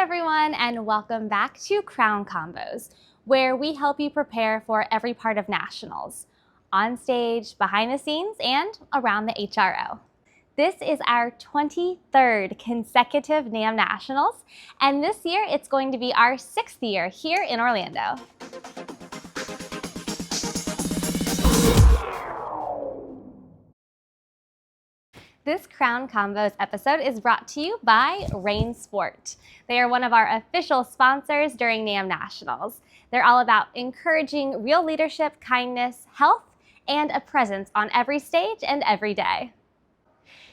everyone, and welcome back to Crown Convos, where we help you prepare for every part of nationals, on stage, behind the scenes, and around the HRO. This is our 23rd consecutive NAM Nationals, and this year it's going to be our 6th year here in Orlando. This Crown Convos episode is brought to you by Rain Sport. They are one of our official sponsors during NAM Nationals. They're all about encouraging real leadership, kindness, health, and a presence on every stage and every day.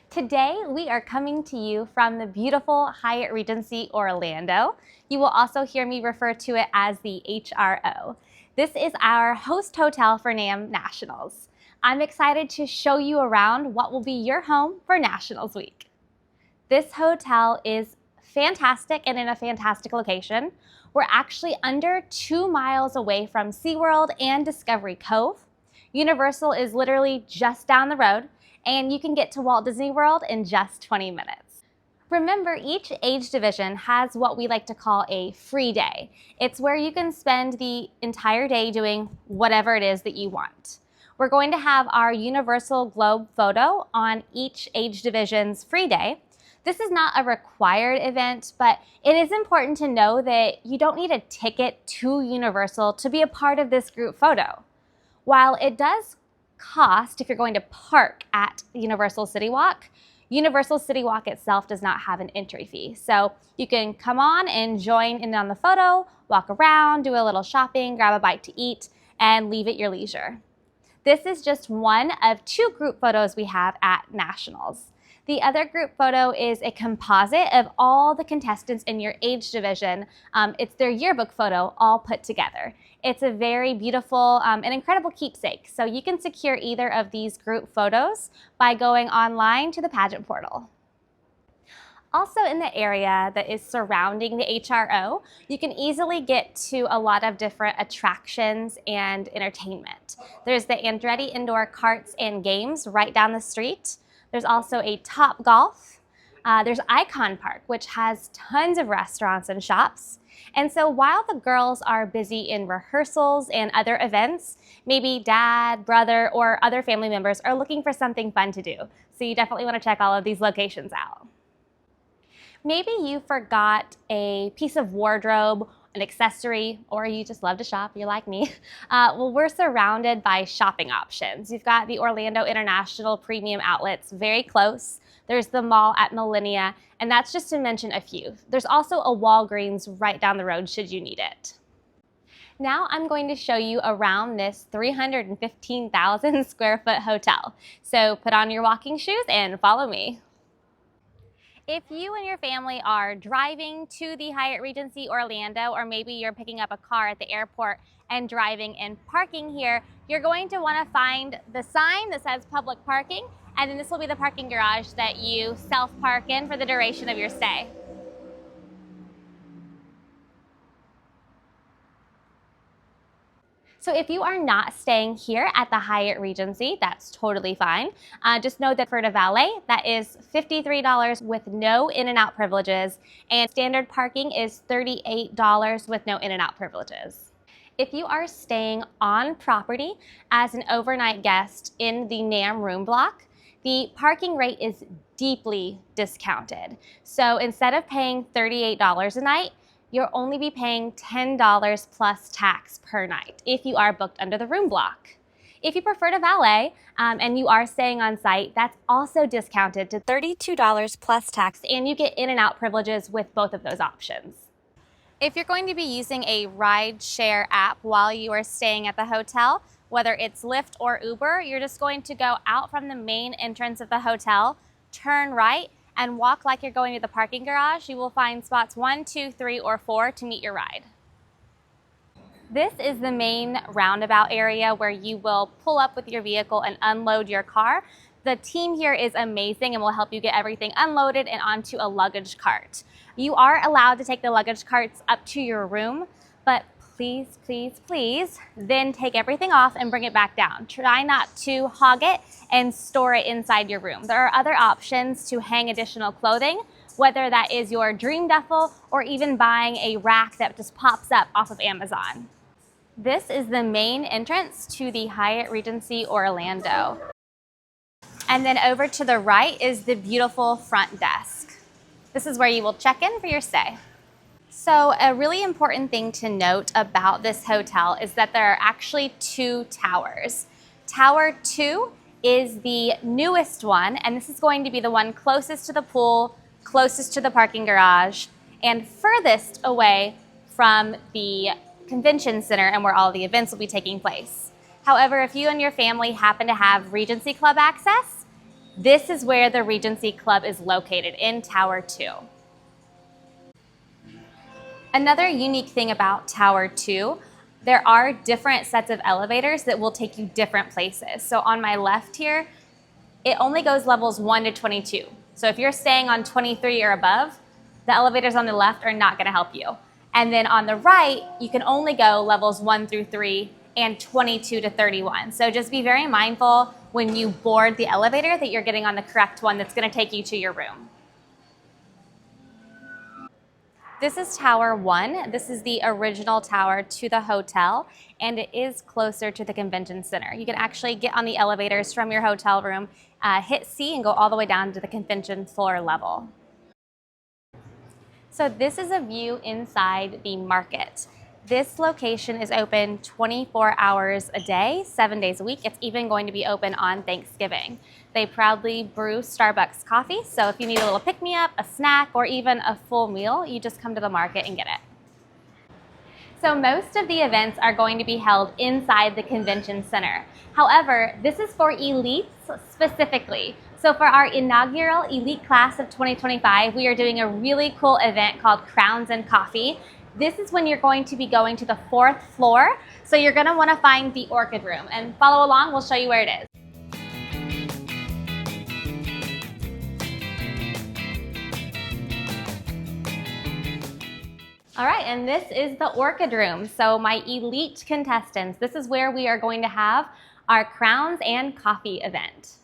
Today, we are coming to you from the beautiful Hyatt Regency Orlando. You will also hear me refer to it as the HRO. This is our host hotel for NAM Nationals. I'm excited to show you around what will be your home for Nationals Week. This hotel is fantastic and in a fantastic location. We're actually under 2 miles away from SeaWorld and Discovery Cove. Universal is literally just down the road, and you can get to Walt Disney World in just 20 minutes. Remember, each age division has what we like to call a free day. It's where you can spend the entire day doing whatever it is that you want. We're going to have our Universal Globe photo on each age division's free day. This is not a required event, but it is important to know that you don't need a ticket to Universal to be a part of this group photo. While it does cost if you're going to park at Universal CityWalk, Universal CityWalk itself does not have an entry fee. So you can come on and join in on the photo, walk around, do a little shopping, grab a bite to eat, and leave at your leisure. This is just one of 2 group photos we have at Nationals. The other group photo is a composite of all the contestants in your age division. It's their yearbook photo all put together. It's a very beautiful and incredible keepsake. So you can secure either of these group photos by going online to the pageant portal. Also in the area that is surrounding the HRO, you can easily get to a lot of different attractions and entertainment. There's the Andretti Indoor Carts and Games right down the street. There's also a Topgolf. There's Icon Park, which has tons of restaurants and shops. And so while the girls are busy in rehearsals and other events, maybe dad, brother, or other family members are looking for something fun to do. So you definitely want to check all of these locations out. Maybe you forgot a piece of wardrobe, an accessory, or you just love to shop, you're like me. Well, we're surrounded by shopping options. You've got the Orlando International Premium Outlets very close. There's the mall at Millennia, and that's just to mention a few. There's also a Walgreens right down the road should you need it. Now I'm going to show you around this 315,000 square foot hotel. So put on your walking shoes and follow me. If you and your family are driving to the Hyatt Regency Orlando, or maybe you're picking up a car at the airport and driving and parking here, you're going to want to find the sign that says public parking, and then this will be the parking garage that you self-park in for the duration of your stay. So if you are not staying here at the Hyatt Regency, that's totally fine. Just know that for the valet, that is $53 with no in and out privileges, and standard parking is $38 with no in and out privileges. If you are staying on property as an overnight guest in the NAM room block, the parking rate is deeply discounted. So instead of paying $38 a night, you'll only be paying $10 plus tax per night if you are booked under the room block. If you prefer to valet and you are staying on site, that's also discounted to $32 plus tax, and you get in and out privileges with both of those options. If you're going to be using a ride-share app while you are staying at the hotel, whether it's Lyft or Uber, you're just going to go out from the main entrance of the hotel, turn right, and walk like you're going to the parking garage. You will find spots 1, 2, 3, or 4 to meet your ride. This is the main roundabout area where you will pull up with your vehicle and unload your car. The team here is amazing and will help you get everything unloaded and onto a luggage cart. You are allowed to take the luggage carts up to your room, but please, please, please, then take everything off and bring it back down. Try not to hog it and store it inside your room. There are other options to hang additional clothing, whether that is your dream duffel or even buying a rack that just pops up off of Amazon. This is the main entrance to the Hyatt Regency Orlando. And then over to the right is the beautiful front desk. This is where you will check in for your stay. So a really important thing to note about this hotel is that there are actually 2 towers. Tower 2 is the newest one, and this is going to be the one closest to the pool, closest to the parking garage, and furthest away from the convention center and where all the events will be taking place. However, if you and your family happen to have Regency Club access, this is where the Regency Club is located, in Tower 2. Another unique thing about Tower 2, there are different sets of elevators that will take you different places. So on my left here, it only goes levels 1 to 22. So if you're staying on 23 or above, the elevators on the left are not gonna help you. And then on the right, you can only go levels 1 through 3 and 22 to 31. So just be very mindful when you board the elevator that you're getting on the correct one that's gonna take you to your room. This is Tower 1. This is the original tower to the hotel, and it is closer to the convention center. You can actually get on the elevators from your hotel room, hit C, and go all the way down to the convention floor level. So this is a view inside the market. This location is open 24 hours a day, 7 days a week. It's even going to be open on Thanksgiving. They proudly brew Starbucks coffee, so if you need a little pick-me-up, a snack, or even a full meal, you just come to the market and get it. So most of the events are going to be held inside the convention center. However, this is for elites specifically. So for our inaugural elite class of 2025, we are doing a really cool event called Crowns and Coffee. This is when you're going to be going to the 4th floor. So you're gonna wanna find the Orchid Room, and follow along, we'll show you where it is. All right, and this is the Orchid Room. So my elite contestants, this is where we are going to have our Crowns and Coffee event.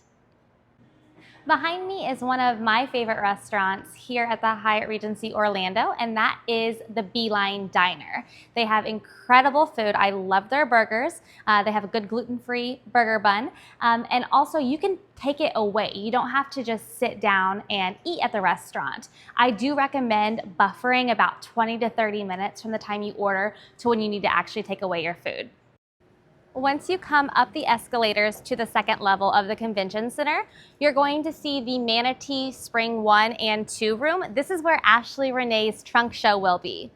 Behind me is one of my favorite restaurants here at the Hyatt Regency Orlando, and that is the Beeline Diner. They have incredible food. I love their burgers. They have a good gluten-free burger bun, and also you can take it away. You don't have to just sit down and eat at the restaurant. I do recommend buffering about 20 to 30 minutes from the time you order to when you need to actually take away your food. Once you come up the escalators to the 2nd level of the convention center, you're going to see the Manatee Spring 1 and 2 room. This is where Ashley Renee's trunk show will be.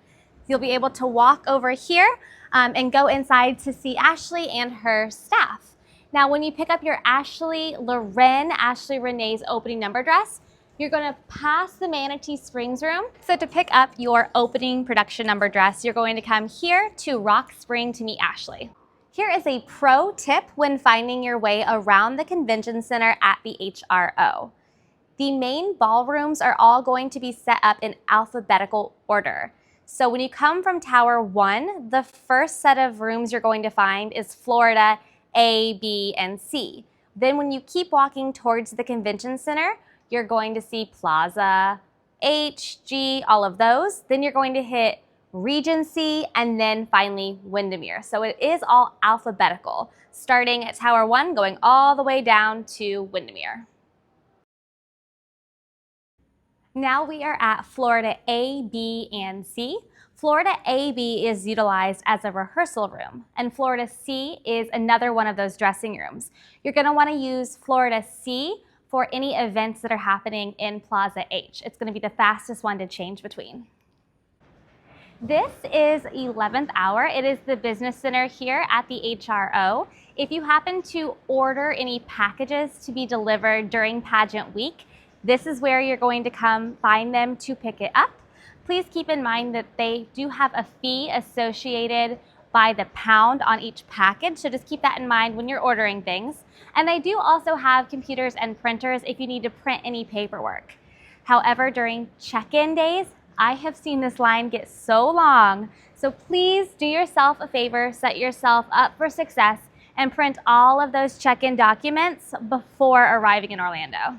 You'll be able to walk over here and go inside to see Ashley and her staff. Now, when you pick up your Ashley Renee's opening number dress, you're gonna pass the Manatee Springs room. So to pick up your opening production number dress, you're going to come here to Rock Spring to meet Ashley. Here is a pro tip when finding your way around the convention center at the HRO. The main ballrooms are all going to be set up in alphabetical order. So when you come from Tower 1, the first set of rooms you're going to find is Florida A, B, and C. Then when you keep walking towards the convention center, you're going to see Plaza, H, G, all of those. Then you're going to hit Regency, and then finally Windermere. So it is all alphabetical, starting at Tower 1, going all the way down to Windermere. Now we are at Florida A, B, and C. Florida A, B is utilized as a rehearsal room, and Florida C is another one of those dressing rooms. You're gonna wanna use Florida C for any events that are happening in Plaza H. It's gonna be the fastest one to change between. This is 11th hour. It is the business center here at the HRO. If you happen to order any packages to be delivered during pageant week, this is where you're going to come find them to pick it up. Please keep in mind that they do have a fee associated by the pound on each package, so just keep that in mind when you're ordering things. And they do also have computers and printers if you need to print any paperwork. However, during check-in days, I have seen this line get so long, so please do yourself a favor, set yourself up for success, and print all of those check-in documents before arriving in Orlando.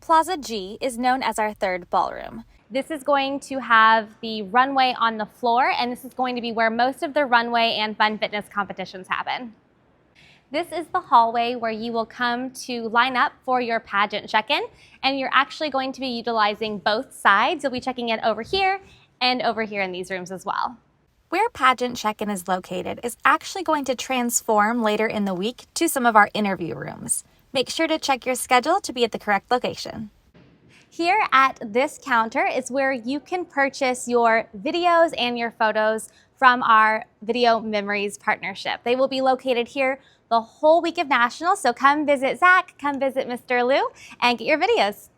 Plaza G is known as our third ballroom. This is going to have the runway on the floor, and this is going to be where most of the runway and fun fitness competitions happen. This is the hallway where you will come to line up for your pageant check-in, and you're actually going to be utilizing both sides. You'll be checking in over here and over here in these rooms as well. Where pageant check-in is located is actually going to transform later in the week to some of our interview rooms. Make sure to check your schedule to be at the correct location. Here at this counter is where you can purchase your videos and your photos from our Video Memories partnership. They will be located here the whole week of Nationals, so come visit Zach, come visit Mr. Lou, and get your videos.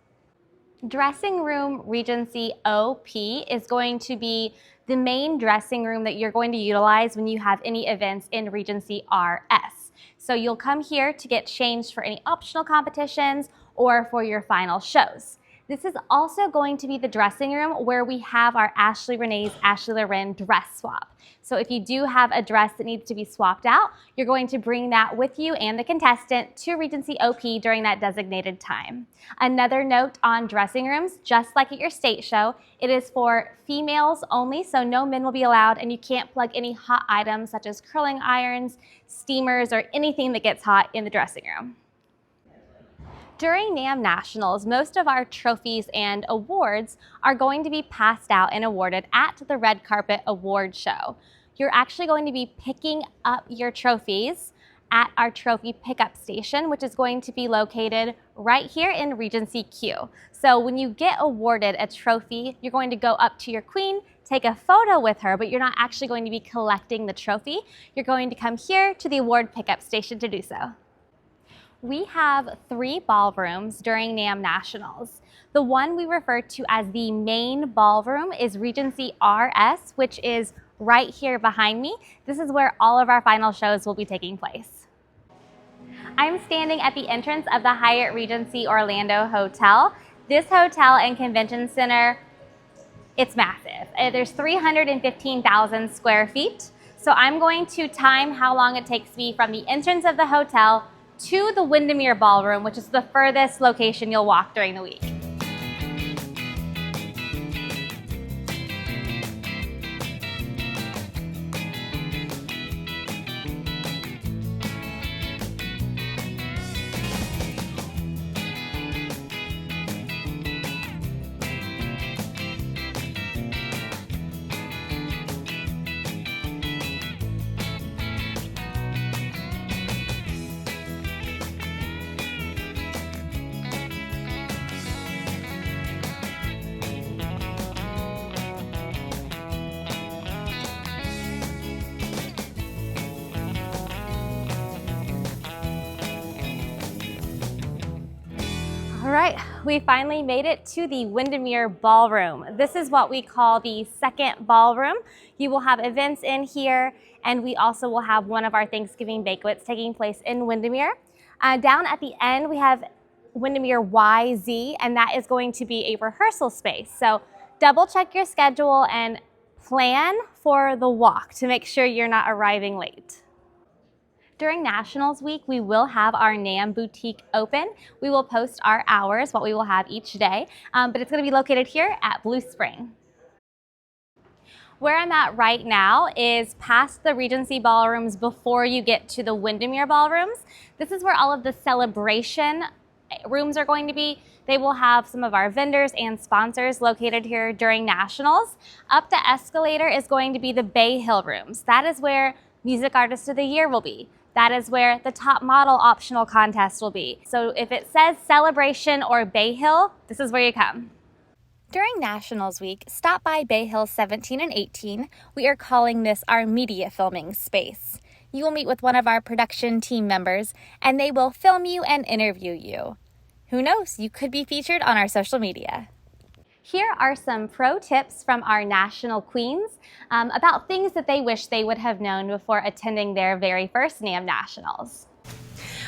Dressing Room Regency OP is going to be the main dressing room that you're going to utilize when you have any events in Regency RS. So you'll come here to get changed for any optional competitions or for your final shows. This is also going to be the dressing room where we have our Ashley Renee's Ashley Loren dress swap. So if you do have a dress that needs to be swapped out, you're going to bring that with you and the contestant to Regency OP during that designated time. Another note on dressing rooms, just like at your state show, it is for females only, so no men will be allowed, and you can't plug any hot items such as curling irons, steamers, or anything that gets hot in the dressing room. During NAMM Nationals, most of our trophies and awards are going to be passed out and awarded at the Red Carpet Award Show. You're actually going to be picking up your trophies at our trophy pickup station, which is going to be located right here in Regency Q. So when you get awarded a trophy, you're going to go up to your queen, take a photo with her, but you're not actually going to be collecting the trophy. You're going to come here to the award pickup station to do so. We have 3 ballrooms during NAMM Nationals. The one we refer to as the main ballroom is Regency RS, which is right here behind me. This is where all of our final shows will be taking place. I'm standing at the entrance of the Hyatt Regency Orlando Hotel. This hotel and convention center, it's massive. There's 315,000 square feet. So I'm going to time how long it takes me from the entrance of the hotel to the Windermere Ballroom, which is the furthest location you'll walk during the week. All right, we finally made it to the Windermere Ballroom. This is what we call the second ballroom. You will have events in here, and we also will have one of our Thanksgiving banquets taking place in Windermere. Down at the end, we have Windermere YZ, and that is going to be a rehearsal space. So double check your schedule and plan for the walk to make sure you're not arriving late. During Nationals Week, we will have our NAMM Boutique open. We will post our hours, what we will have each day, but it's going to be located here at Blue Spring. Where I'm at right now is past the Regency Ballrooms before you get to the Windermere Ballrooms. This is where all of the celebration rooms are going to be. They will have some of our vendors and sponsors located here during Nationals. Up the escalator is going to be the Bay Hill rooms. That is where Music Artist of the Year will be. That is where the Top Model optional contest will be. So if it says Celebration or Bay Hill, this is where you come. During Nationals Week, stop by Bay Hill 17 and 18. We are calling this our media filming space. You will meet with one of our production team members, and they will film you and interview you. Who knows, you could be featured on our social media. Here are some pro tips from our national queens about things that they wish they would have known before attending their very first NAMM Nationals.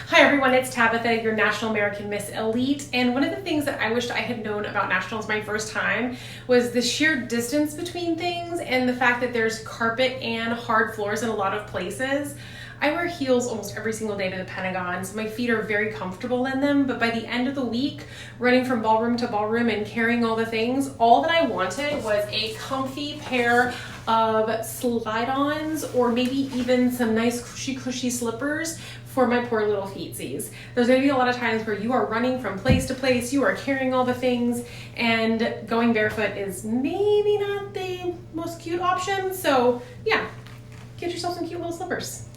Hi everyone, it's Tabitha, your National American Miss Elite, and one of the things that I wished I had known about Nationals my first time was the sheer distance between things and the fact that there's carpet and hard floors in a lot of places. I wear heels almost every single day to the Pentagon, so my feet are very comfortable in them. But by the end of the week, running from ballroom to ballroom and carrying all the things, all that I wanted was a comfy pair of slide-ons or maybe even some nice cushy slippers for my poor little feetsies. There's going to be a lot of times where you are running from place to place, you are carrying all the things, and going barefoot is maybe not the most cute option. So yeah, get yourself some cute little slippers.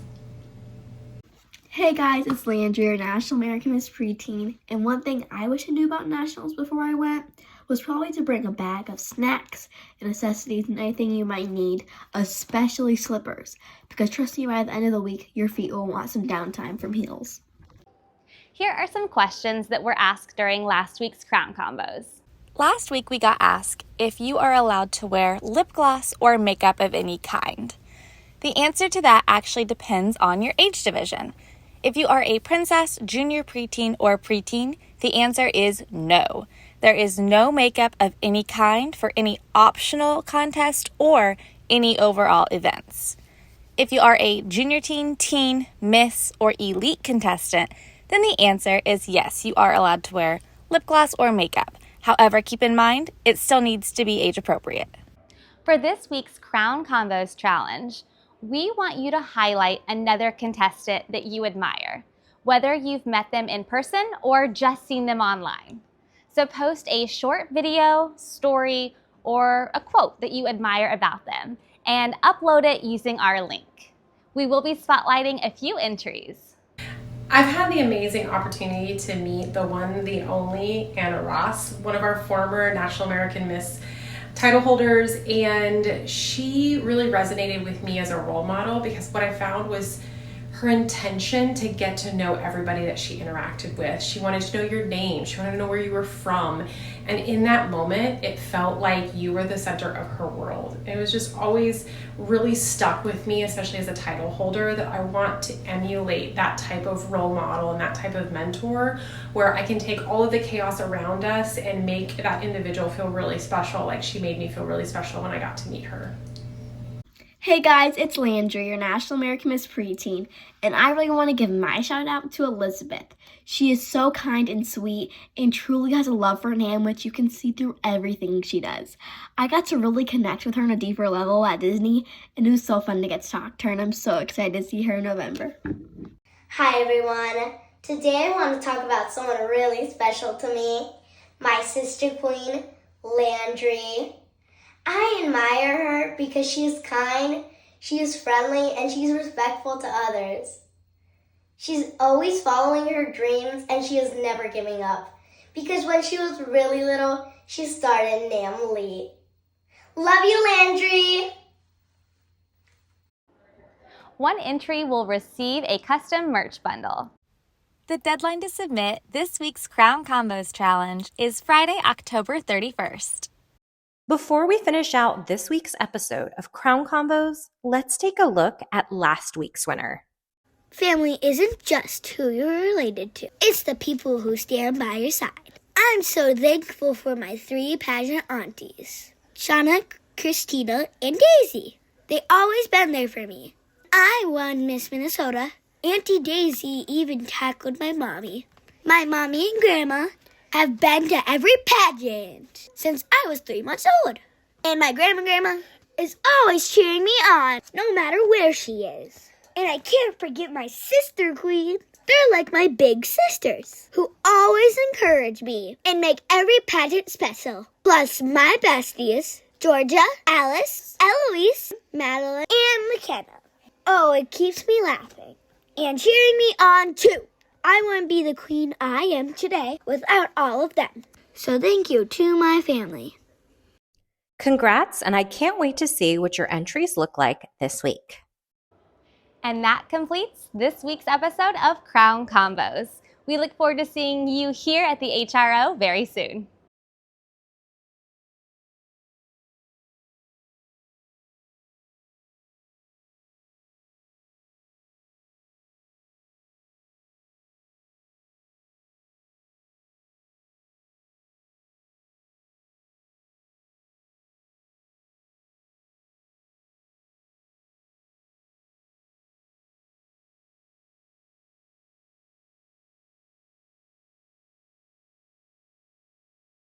Hey guys, it's Landry, your National American Miss Preteen, and one thing I wish I knew about Nationals before I went was probably to bring a bag of snacks and necessities and anything you might need, especially slippers, because trust me, by the end of the week, your feet will want some downtime from heels. Here are some questions that were asked during last week's Crown Combos. Last week we got asked if you are allowed to wear lip gloss or makeup of any kind. The answer to that actually depends on your age division. If you are a princess, junior preteen, or preteen, the answer is no. There is no makeup of any kind for any optional contest or any overall events. If you are a junior teen, miss, or elite contestant, then the answer is yes, you are allowed to wear lip gloss or makeup. However, keep in mind, it still needs to be age appropriate. For this week's Crown Combos Challenge, we want you to highlight another contestant that you admire, whether you've met them in person or just seen them online. So post a short video, story, or a quote that you admire about them and upload it using our link. We will be spotlighting a few entries. I've had the amazing opportunity to meet the one, the only Anna Ross, one of our former National American Miss title holders, and she really resonated with me as a role model because what I found was her intention to get to know everybody that she interacted with. She wanted to know your name, she wanted to know where you were from, and in that moment it felt like you were the center of her world. It was just always really stuck with me, especially as a title holder, that I want to emulate that type of role model and that type of mentor where I can take all of the chaos around us and make that individual feel really special, like she made me feel really special when I got to meet her. Hey guys, it's Landry, your National American Miss Preteen, and I really want to give my shout out to Elizabeth. She is so kind and sweet and truly has a love for Nam, which you can see through everything she does. I got to really connect with her on a deeper level at Disney, and it was so fun to get to talk to her, and I'm so excited to see her in November. Hi everyone. Today I want to talk about someone really special to me, my sister queen, Landry. I admire her because she is kind, she is friendly, and she's respectful to others. She's always following her dreams and she is never giving up. Because when she was really little, she started NAM Elite. Love you, Landry! One entry will receive a custom merch bundle. The deadline to submit this week's Crown Combos Challenge is Friday, October 31st. Before we finish out this week's episode of Crown Convos, let's take a look at last week's winner. Family isn't just who you're related to. It's the people who stand by your side. I'm so thankful for my 3 pageant aunties, Shauna, Christina, and Daisy. They always been there for me. I won Miss Minnesota. Auntie Daisy even tackled my mommy. My mommy and grandma have been to every pageant since I was 3 months old. And my grandma is always cheering me on, no matter where she is. And I can't forget my sister queen. They're like my big sisters, who always encourage me and make every pageant special. Plus my besties, Georgia, Alice, Eloise, Madeline, and McKenna. Oh, it keeps me laughing and cheering me on too. I wouldn't be the queen I am today without all of them. So thank you to my family. Congrats, and I can't wait to see what your entries look like this week. And that completes this week's episode of Crown Combos. We look forward to seeing you here at the HRO very soon.